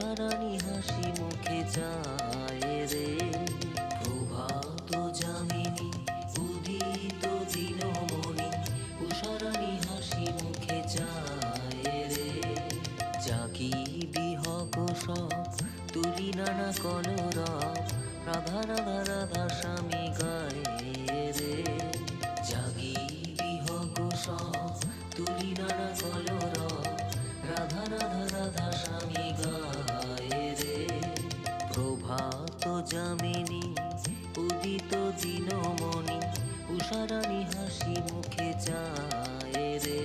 উষারানী হাসি মুখে যায় রে। প্রভাত যামিনী উদিত দিনমণি, উষারানী হাসি মুখে যায় রে। জাগি বিহগ সব তুলি নানা কলরব, রাধা রাধা রাধা স্বামী গায় রে। জাগি বিহগ সব তুলি নানা কলরব, রাধা রাধা রাধা স্বামী গায় রে। প্রভাত যামিনী উদিত দিনমণি, উষারানী হাসি মুখে যায় রে।